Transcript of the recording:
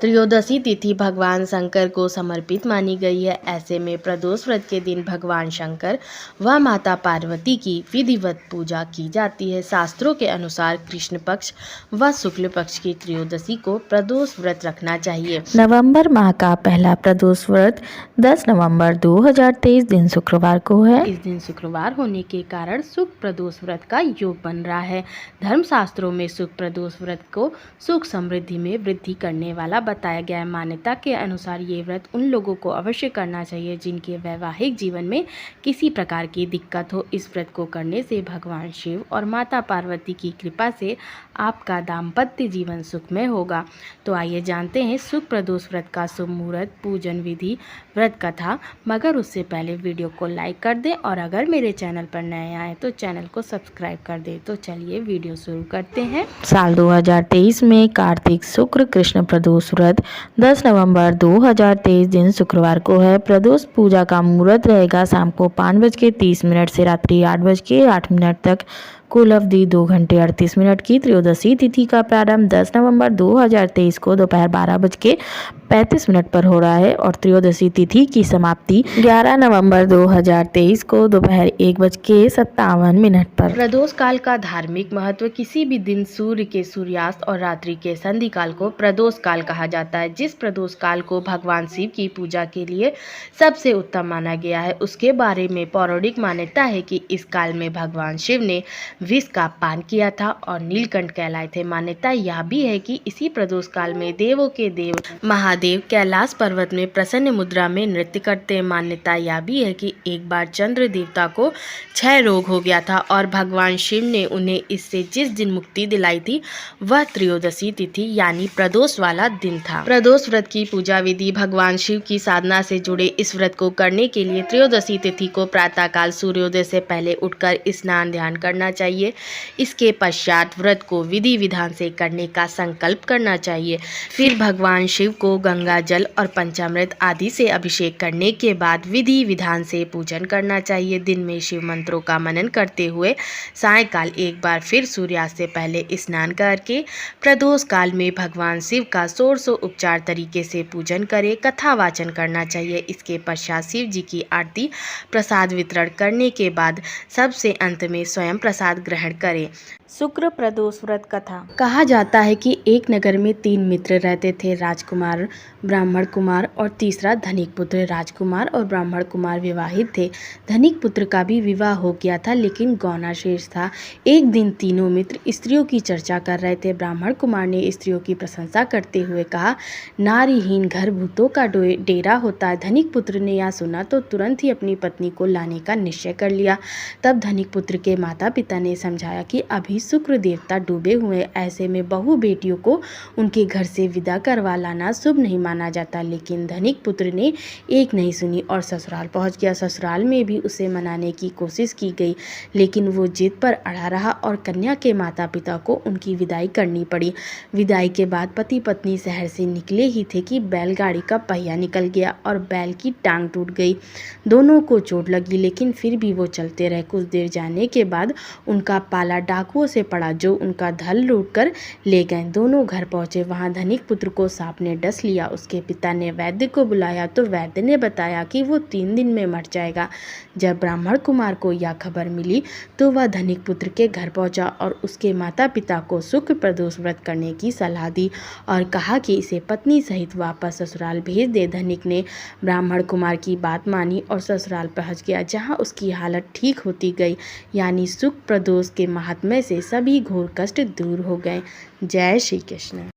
त्रयोदशी तिथि भगवान शंकर को समर्पित मानी गई है। ऐसे में प्रदोष व्रत के दिन भगवान शंकर व माता पार्वती की विधिवत पूजा की जाती है। शास्त्रों के अनुसार कृष्ण पक्ष व शुक्ल पक्ष की त्रयोदशी को प्रदोष व्रत रखना चाहिए। नवंबर माह का पहला प्रदोष व्रत 10 नवंबर 2023 दिन शुक्रवार को है। इस दिन शुक्रवार होने के कारण सुख प्रदोष व्रत का योग बन रहा है। धर्म शास्त्रों में सुख प्रदोष व्रत को सुख समृद्धि में वृद्धि करने वाला बताया गया है। मान्यता के अनुसार ये व्रत उन लोगों को अवश्य करना चाहिए जिनके वैवाहिक जीवन में किसी प्रकार की दिक्कत हो। इस व्रत को करने से भगवान शिव और माता पार्वती की कृपा से आपका दाम्पत्य जीवन सुखमय होगा। तो आइए जानते हैं सुख प्रदोष व्रत का शुभ मुहूर्त, पूजन विधि, व्रत कथा। मगर उससे पहले वीडियो को लाइक कर दें और अगर मेरे चैनल पर नए आए तो चैनल को सब्सक्राइब कर दें। तो चलिए वीडियो शुरू करते हैं। साल 2023 में कार्तिक शुक्र कृष्ण प्रदोष व्रत 10 नवंबर 2023 दिन शुक्रवार को है। प्रदोष पूजा का मुहूर्त रहेगा शाम को 5:30 से रात्रि 8:08 तक। कुल अवधि 2 घंटे 38 मिनट की। त्रयोदशी तिथि का प्रारंभ 10 नवंबर 2023 को दोपहर 12:35 पर हो रहा है और त्रयोदशी तिथि की समाप्ति 11 नवंबर 2023 को दोपहर 1:57 पर। प्रदोष काल का धार्मिक महत्व। किसी भी दिन सूर्य के सूर्यास्त और रात्रि के संधि काल को प्रदोष काल कहा जाता है। जिस प्रदोष काल को भगवान शिव की पूजा के लिए सबसे उत्तम माना गया है उसके बारे में पौराणिक मान्यता है कि इस काल में भगवान शिव ने विष का पान किया था और नीलकंठ कहलाए थे। मान्यता यह भी है कि इसी प्रदोष काल में देवों के देव महादेव कैलाश पर्वत में प्रसन्न मुद्रा में नृत्य करते हैं। मान्यता यह भी है कि एक बार चंद्र देवता को क्षय रोग हो गया था और भगवान शिव ने उन्हें इससे जिस दिन मुक्ति दिलाई थी वह त्रयोदशी तिथि यानी प्रदोष वाला दिन था। प्रदोष व्रत की पूजा विधि। भगवान शिव की साधना से जुड़े इस व्रत को करने के लिए त्रयोदशी तिथि को प्रातःकाल सूर्योदय से पहले उठकर स्नान ध्यान करना चाहिए। इसके पश्चात व्रत को विधि विधान से करने का संकल्प करना चाहिए। फिर भगवान शिव को गंगा जल और पंचामृत आदि से अभिषेक करने के बाद विधि विधान से पूजन करना चाहिए। दिन में शिव मंत्रों का मनन करते हुए सायंकाल एक बार फिर सूर्यास्त से पहले स्नान करके प्रदोष काल में भगवान शिव का षोडशोपचार तरीके से पूजन करें। कथा वाचन करना चाहिए। इसके पश्चात शिव जी की आरती प्रसाद वितरण करने के बाद सबसे अंत में स्वयं प्रसाद ग्रहण करें। शुक्र प्रदोष व्रत कथा। कहा जाता है कि एक नगर में 3 मित्र रहते थे, राजकुमार, ब्राह्मण कुमार और तीसरा धनिक पुत्र। राजकुमार और ब्राह्मण कुमार विवाहित थे। धनिक पुत्र का भी विवाह हो गया था लेकिन गौना शेष था। एक दिन तीनों मित्र स्त्रियों की चर्चा कर रहे थे। ब्राह्मण कुमार ने स्त्रियों की प्रशंसा करते हुए कहा, नारीहीन घर भूतों का डेरा होता है। धनिक पुत्र ने यह सुना तो तुरंत ही अपनी पत्नी को लाने का निश्चय कर लिया। तब धनिक पुत्र के माता पिता ने समझाया कि अभी शुक्र देवता डूबे हुए, ऐसे में बहू बेटियों को उनके घर से विदा करवा लाना शुभ नहीं माना जाता। लेकिन धनिक पुत्र ने एक नहीं सुनी और ससुराल पहुंच गया। ससुराल में भी उसे मनाने की कोशिश की गई लेकिन वो जिद पर अड़ा रहा और कन्या के माता पिता को उनकी विदाई करनी पड़ी। विदाई के बाद पति पत्नी शहर से निकले ही थे कि बैलगाड़ी का पहिया निकल गया और बैल की टांग टूट गई। दोनों को चोट लगी लेकिन फिर भी वो चलते रहे। कुछ देर जाने के बाद उनका पाला डाकुओं से पड़ा जो उनका धन लूट कर ले गए। दोनों घर पहुंचे। वहां धनिक पुत्र को सांप ने डस लिया। उसके पिता ने वैद्य को बुलाया तो वैद्य ने बताया कि वो 3 दिन में मर जाएगा। जब ब्राह्मण कुमार को यह खबर मिली तो वह धनिक पुत्र के घर पहुंचा और उसके माता पिता को शुक्र प्रदोष व्रत करने की सलाह दी और कहा कि इसे पत्नी सहित वापस ससुराल भेज दे। धनिक ने ब्राह्मण कुमार की बात मानी और ससुराल पहुंच गया जहां उसकी हालत ठीक होती गई। यानी शुक्र प्रदोष के महात्म्य से सभी घोर कष्ट दूर हो गए। जय श्री कृष्ण।